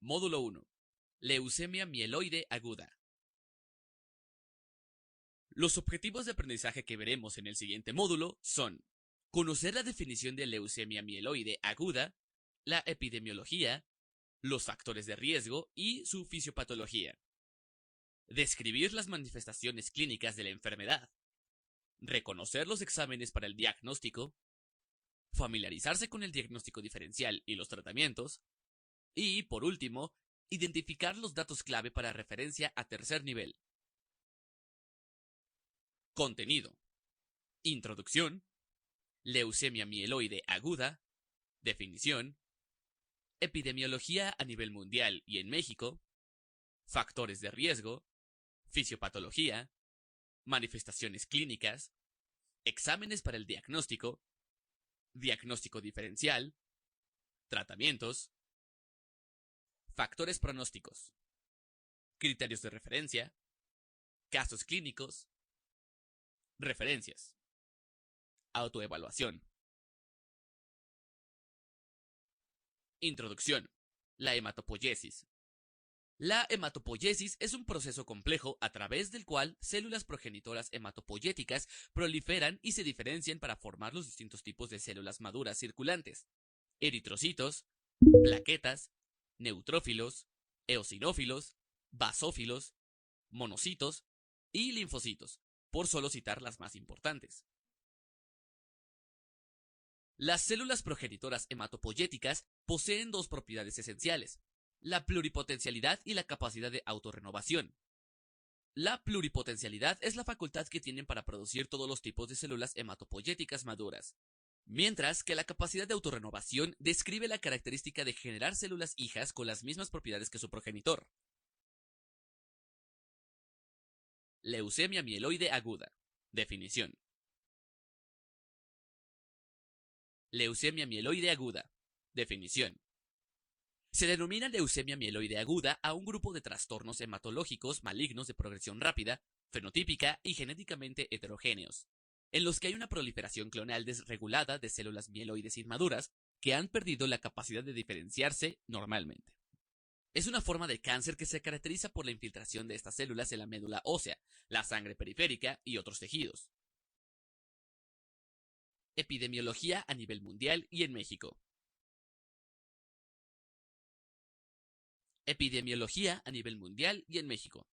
Módulo 1. Leucemia mieloide aguda. Los objetivos de aprendizaje que veremos en el siguiente módulo son: conocer la definición de leucemia mieloide aguda, la epidemiología, los factores de riesgo y su fisiopatología. Describir las manifestaciones clínicas de la enfermedad. Reconocer los exámenes para el diagnóstico. Familiarizarse con el diagnóstico diferencial y los tratamientos. Y, por último, identificar los datos clave para referencia a tercer nivel. Contenido: introducción, leucemia mieloide aguda, definición, epidemiología a nivel mundial y en México, factores de riesgo, fisiopatología, manifestaciones clínicas, exámenes para el diagnóstico, diagnóstico diferencial, tratamientos, factores pronósticos, criterios de referencia, casos clínicos, referencias, autoevaluación. Introducción: la hematopoiesis. La hematopoiesis es un proceso complejo a través del cual células progenitoras hematopoyéticas proliferan y se diferencian para formar los distintos tipos de células maduras circulantes: eritrocitos, plaquetas, neutrófilos, eosinófilos, basófilos, monocitos y linfocitos, por solo citar las más importantes. Las células progenitoras hematopoyéticas poseen dos propiedades esenciales: la pluripotencialidad y la capacidad de autorrenovación. La pluripotencialidad es la facultad que tienen para producir todos los tipos de células hematopoyéticas maduras, mientras que la capacidad de autorrenovación describe la característica de generar células hijas con las mismas propiedades que su progenitor. Leucemia mieloide aguda. Definición: leucemia mieloide aguda. Definición: se denomina leucemia mieloide aguda a un grupo de trastornos hematológicos malignos de progresión rápida, fenotípica y genéticamente heterogéneos, en los que hay una proliferación clonal desregulada de células mieloides inmaduras que han perdido la capacidad de diferenciarse normalmente. Es una forma de cáncer que se caracteriza por la infiltración de estas células en la médula ósea, la sangre periférica y otros tejidos. Epidemiología a nivel mundial y en México. Epidemiología a nivel mundial y en México.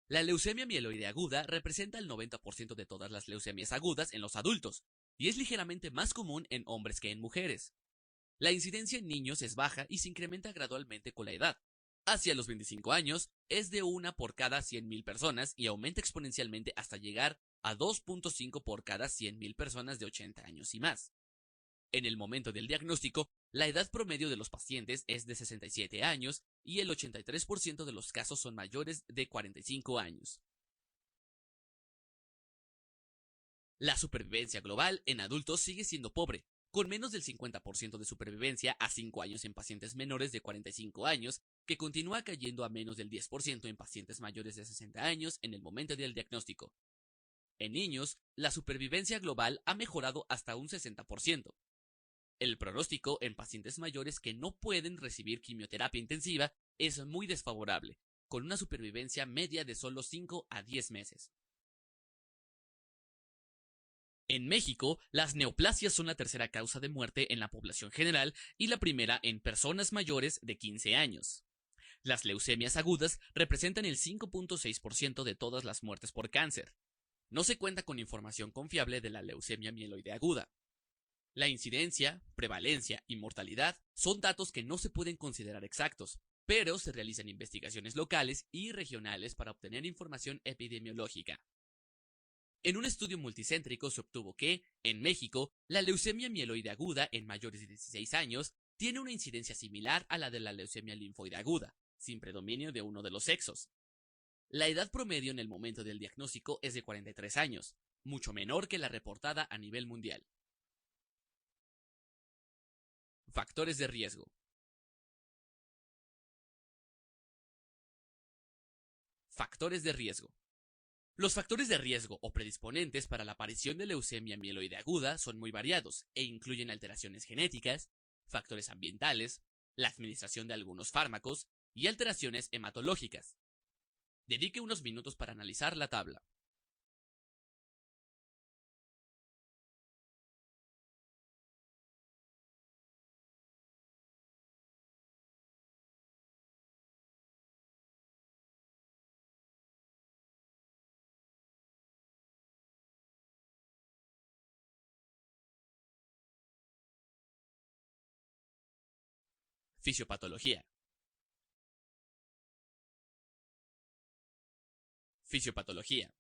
La leucemia mieloide aguda representa el 90% de todas las leucemias agudas en los adultos y es ligeramente más común en hombres que en mujeres. La incidencia en niños es baja y se incrementa gradualmente con la edad. Hacia los 25 años es de 1 por cada 100.000 personas y aumenta exponencialmente hasta llegar a 2.5 por cada 100.000 personas de 80 años y más. En el momento del diagnóstico, la edad promedio de los pacientes es de 67 años y el 83% de los casos son mayores de 45 años. La supervivencia global en adultos sigue siendo pobre, con menos del 50% de supervivencia a 5 años en pacientes menores de 45 años, que continúa cayendo a menos del 10% en pacientes mayores de 60 años en el momento del diagnóstico. En niños, la supervivencia global ha mejorado hasta un 60%. El pronóstico en pacientes mayores que no pueden recibir quimioterapia intensiva es muy desfavorable, con una supervivencia media de solo 5 a 10 meses. En México, las neoplasias son la tercera causa de muerte en la población general y la primera en personas mayores de 15 años. Las leucemias agudas representan el 5.6% de todas las muertes por cáncer. No se cuenta con información confiable de la leucemia mieloide aguda. La incidencia, prevalencia y mortalidad son datos que no se pueden considerar exactos, pero se realizan investigaciones locales y regionales para obtener información epidemiológica. En un estudio multicéntrico se obtuvo que, en México, la leucemia mieloide aguda en mayores de 16 años tiene una incidencia similar a la de la leucemia linfoide aguda, sin predominio de uno de los sexos. La edad promedio en el momento del diagnóstico es de 43 años, mucho menor que la reportada a nivel mundial. Factores de riesgo. Factores de riesgo. Los factores de riesgo o predisponentes para la aparición de leucemia mieloide aguda son muy variados e incluyen alteraciones genéticas, factores ambientales, la administración de algunos fármacos y alteraciones hematológicas. Dedique unos minutos para analizar la tabla. Fisiopatología. Fisiopatología.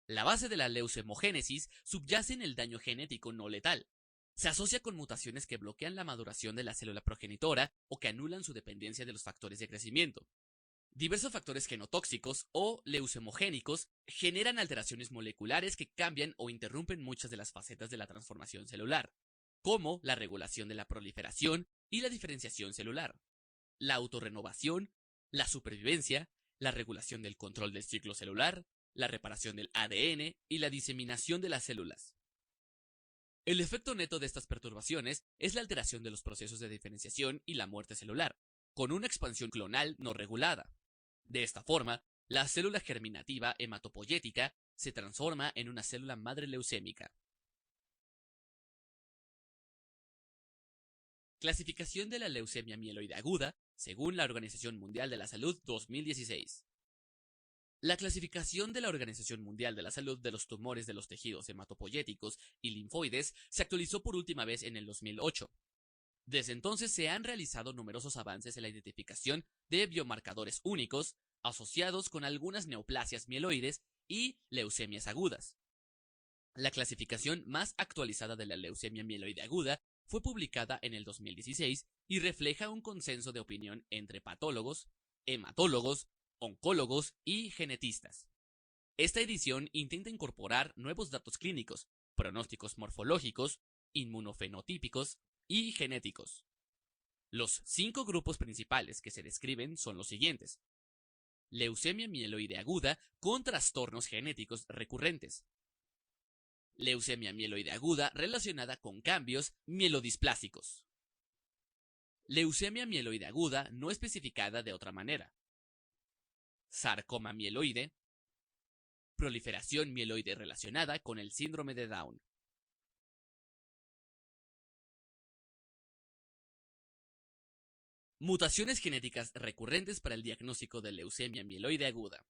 La base de la leucemogénesis subyace en el daño genético no letal. Se asocia con mutaciones que bloquean la maduración de la célula progenitora o que anulan su dependencia de los factores de crecimiento. Diversos factores genotóxicos o leucemogénicos generan alteraciones moleculares que cambian o interrumpen muchas de las facetas de la transformación celular, como la regulación de la proliferación y la diferenciación celular, la autorrenovación, la supervivencia, la regulación del control del ciclo celular, la reparación del ADN y la diseminación de las células. El efecto neto de estas perturbaciones es la alteración de los procesos de diferenciación y la muerte celular, con una expansión clonal no regulada. De esta forma, la célula germinativa hematopoyética se transforma en una célula madre leucémica. Clasificación de la leucemia mieloide aguda, según la Organización Mundial de la Salud 2016. La clasificación de la Organización Mundial de la Salud de los tumores de los tejidos hematopoyéticos y linfoides se actualizó por última vez en el 2008. Desde entonces se han realizado numerosos avances en la identificación de biomarcadores únicos asociados con algunas neoplasias mieloides y leucemias agudas. La clasificación más actualizada de la leucemia mieloide aguda fue publicada en el 2016 y refleja un consenso de opinión entre patólogos, hematólogos, oncólogos y genetistas. Esta edición intenta incorporar nuevos datos clínicos, pronósticos morfológicos, inmunofenotípicos y genéticos. Los 5 grupos principales que se describen son los siguientes: leucemia mieloide aguda con trastornos genéticos recurrentes, leucemia mieloide aguda relacionada con cambios mielodisplásicos, leucemia mieloide aguda no especificada de otra manera, sarcoma mieloide, proliferación mieloide relacionada con el síndrome de Down. Mutaciones genéticas recurrentes para el diagnóstico de leucemia mieloide aguda.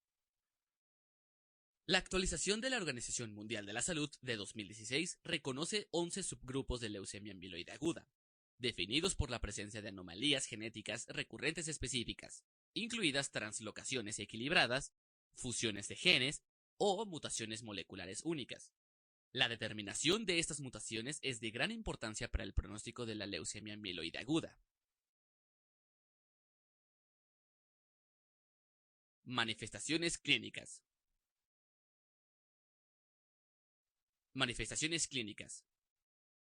La actualización de la Organización Mundial de la Salud de 2016 reconoce 11 subgrupos de leucemia mieloide aguda, definidos por la presencia de anomalías genéticas recurrentes específicas, incluidas translocaciones equilibradas, fusiones de genes o mutaciones moleculares únicas. La determinación de estas mutaciones es de gran importancia para el pronóstico de la leucemia mieloide aguda. Manifestaciones clínicas. Manifestaciones clínicas.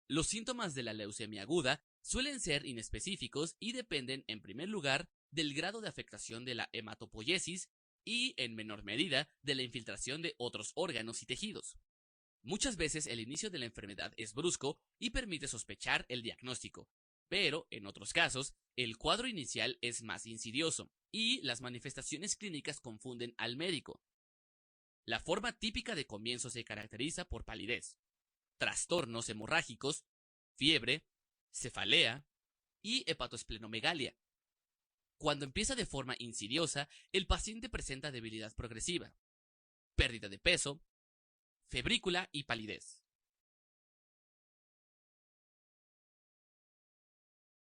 Los síntomas de la leucemia aguda suelen ser inespecíficos y dependen, en primer lugar, del grado de afectación de la hematopoiesis y, en menor medida, de la infiltración de otros órganos y tejidos. Muchas veces el inicio de la enfermedad es brusco y permite sospechar el diagnóstico, pero, en otros casos, el cuadro inicial es más insidioso y las manifestaciones clínicas confunden al médico. La forma típica de comienzo se caracteriza por palidez, trastornos hemorrágicos, fiebre, cefalea y hepatoesplenomegalia. Cuando empieza de forma insidiosa, el paciente presenta debilidad progresiva, pérdida de peso, febrícula y palidez.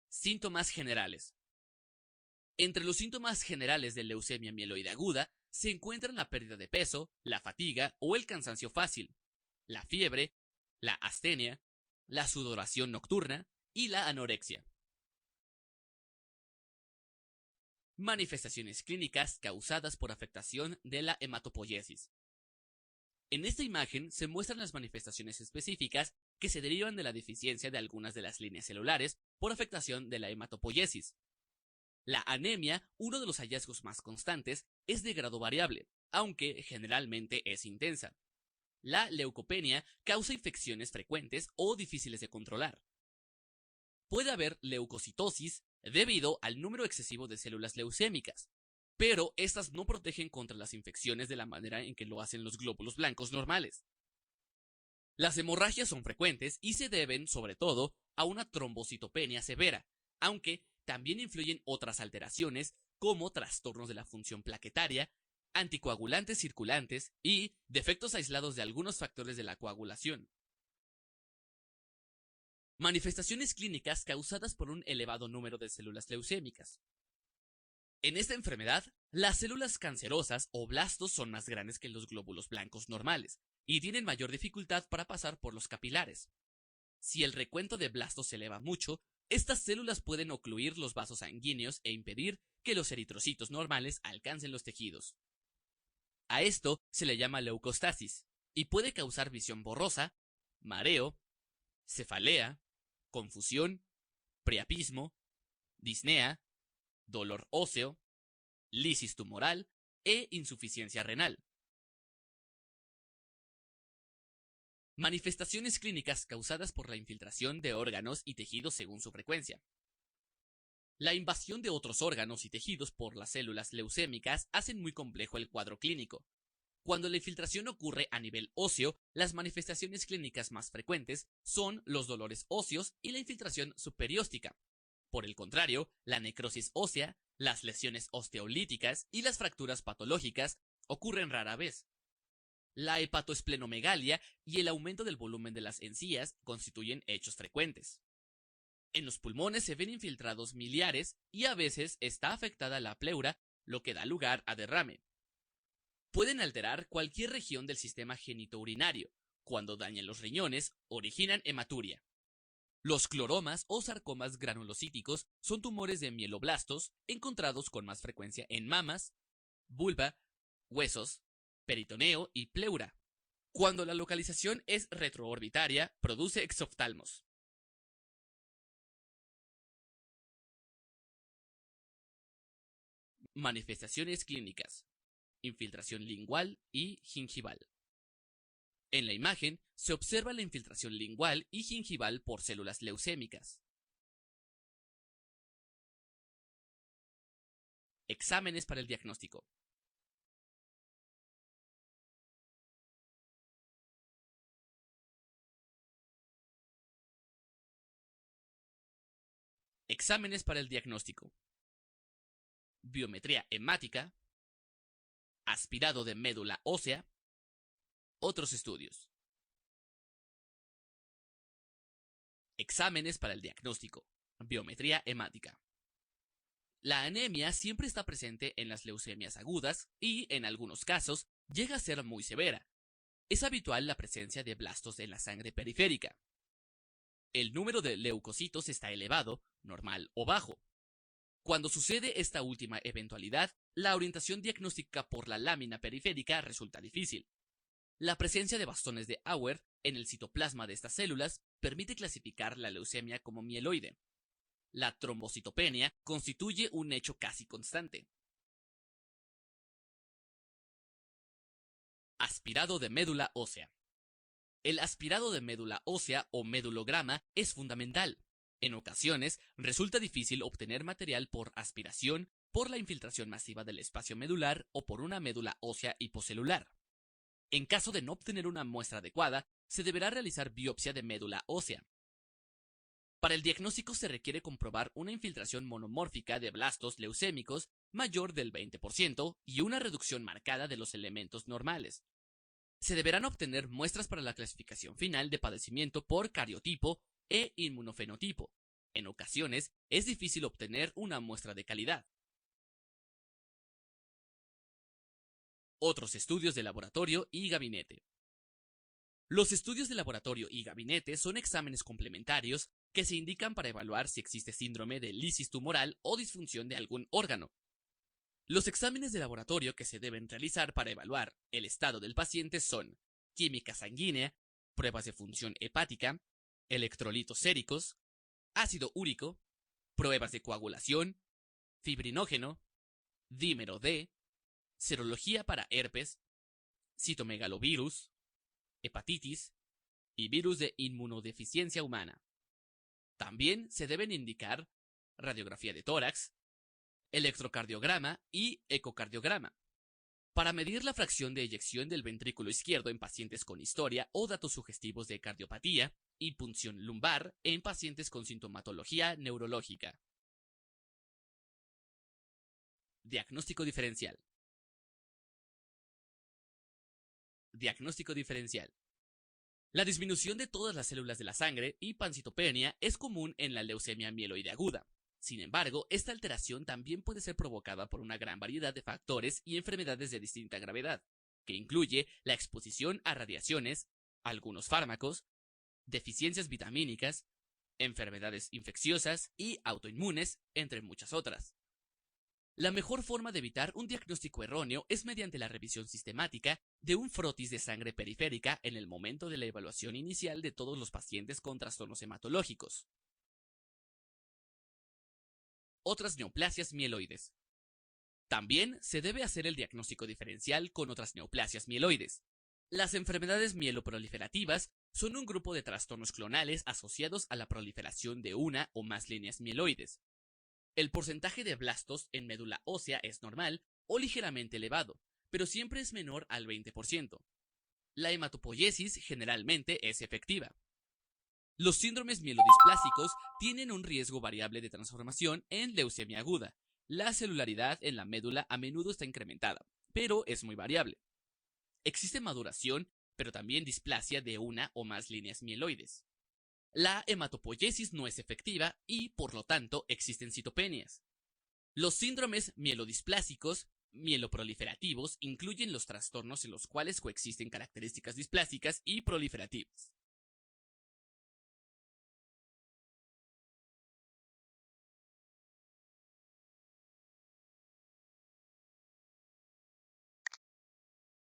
Síntomas generales. Entre los síntomas generales de leucemia mieloide aguda se encuentran la pérdida de peso, la fatiga o el cansancio fácil, la fiebre, la astenia, la sudoración nocturna y la anorexia. Manifestaciones clínicas causadas por afectación de la hematopoiesis. En esta imagen se muestran las manifestaciones específicas que se derivan de la deficiencia de algunas de las líneas celulares por afectación de la hematopoiesis. La anemia, uno de los hallazgos más constantes, es de grado variable, aunque generalmente es intensa. La leucopenia causa infecciones frecuentes o difíciles de controlar. puede haber leucocitosis debido al número excesivo de células leucémicas, pero estas no protegen contra las infecciones de la manera en que lo hacen los glóbulos blancos normales. Las hemorragias son frecuentes y se deben, sobre todo, a una trombocitopenia severa, aunque también influyen otras alteraciones como trastornos de la función plaquetaria, anticoagulantes circulantes y defectos aislados de algunos factores de la coagulación. Manifestaciones clínicas causadas por un elevado número de células leucémicas. En esta enfermedad, las células cancerosas o blastos son más grandes que los glóbulos blancos normales y tienen mayor dificultad para pasar por los capilares. Si el recuento de blastos se eleva mucho, estas células pueden ocluir los vasos sanguíneos e impedir que los eritrocitos normales alcancen los tejidos. A esto se le llama leucostasis y puede causar visión borrosa, mareo, cefalea, confusión, priapismo, disnea, dolor óseo, lisis tumoral e insuficiencia renal. Manifestaciones clínicas causadas por la infiltración de órganos y tejidos según su frecuencia. La invasión de otros órganos y tejidos por las células leucémicas hacen muy complejo el cuadro clínico. Cuando la infiltración ocurre a nivel óseo, las manifestaciones clínicas más frecuentes son los dolores óseos y la infiltración subperióstica. Por el contrario, la necrosis ósea, las lesiones osteolíticas y las fracturas patológicas ocurren rara vez. La hepatoesplenomegalia y el aumento del volumen de las encías constituyen hechos frecuentes. En los pulmones se ven infiltrados miliares y a veces está afectada la pleura, lo que da lugar a derrame. Pueden alterar cualquier región del sistema genitourinario. Cuando dañan los riñones, originan hematuria. Los cloromas o sarcomas granulocíticos son tumores de mieloblastos encontrados con más frecuencia en mamas, vulva, huesos, peritoneo y pleura. Cuando la localización es retroorbitaria, produce exoftalmos. Manifestaciones clínicas: infiltración lingual y gingival. En la imagen se observa la infiltración lingual y gingival por células leucémicas. Exámenes para el diagnóstico. Exámenes para el diagnóstico. Biometría hemática, aspirado de médula ósea, otros estudios. Exámenes para el diagnóstico. Biometría hemática. La anemia siempre está presente en las leucemias agudas y, en algunos casos, llega a ser muy severa. Es habitual la presencia de blastos en la sangre periférica. El número de leucocitos está elevado, normal o bajo. Cuando sucede esta última eventualidad, la orientación diagnóstica por la lámina periférica resulta difícil. La presencia de bastones de Auer en el citoplasma de estas células permite clasificar la leucemia como mieloide. La trombocitopenia constituye un hecho casi constante. Aspirado de médula ósea. El aspirado de médula ósea o medulograma es fundamental. En ocasiones, resulta difícil obtener material por aspiración, por la infiltración masiva del espacio medular o por una médula ósea hipocelular. En caso de no obtener una muestra adecuada, se deberá realizar biopsia de médula ósea. Para el diagnóstico se requiere comprobar una infiltración monomórfica de blastos leucémicos mayor del 20% y una reducción marcada de los elementos normales. Se deberán obtener muestras para la clasificación final de padecimiento por cariotipo e inmunofenotipo. En ocasiones, es difícil obtener una muestra de calidad. Otros estudios de laboratorio y gabinete. Los estudios de laboratorio y gabinete son exámenes complementarios que se indican para evaluar si existe síndrome de lisis tumoral o disfunción de algún órgano. Los exámenes de laboratorio que se deben realizar para evaluar el estado del paciente son química sanguínea, pruebas de función hepática, electrolitos séricos, ácido úrico, pruebas de coagulación, fibrinógeno, dímero D, serología para herpes, citomegalovirus, hepatitis y virus de inmunodeficiencia humana. También se deben indicar radiografía de tórax, electrocardiograma y ecocardiograma, para medir la fracción de eyección del ventrículo izquierdo en pacientes con historia o datos sugestivos de cardiopatía y punción lumbar en pacientes con sintomatología neurológica. Diagnóstico diferencial. Diagnóstico diferencial. La disminución de todas las células de la sangre y pancitopenia es común en la leucemia mieloide aguda. Sin embargo, esta alteración también puede ser provocada por una gran variedad de factores y enfermedades de distinta gravedad, que incluye la exposición a radiaciones, algunos fármacos, deficiencias vitamínicas, enfermedades infecciosas y autoinmunes, entre muchas otras. La mejor forma de evitar un diagnóstico erróneo es mediante la revisión sistemática de un frotis de sangre periférica en el momento de la evaluación inicial de todos los pacientes con trastornos hematológicos. Otras neoplasias mieloides. También se debe hacer el diagnóstico diferencial con otras neoplasias mieloides. Las enfermedades mieloproliferativas son un grupo de trastornos clonales asociados a la proliferación de una o más líneas mieloides. El porcentaje de blastos en médula ósea es normal o ligeramente elevado, pero siempre es menor al 20%. La hematopoiesis generalmente es efectiva. Los síndromes mielodisplásicos tienen un riesgo variable de transformación en leucemia aguda. La celularidad en la médula a menudo está incrementada, pero es muy variable. Existe maduración, pero también displasia de una o más líneas mieloides. La hematopoiesis no es efectiva y, por lo tanto, existen citopenias. Los síndromes mielodisplásicos mieloproliferativos incluyen los trastornos en los cuales coexisten características displásicas y proliferativas.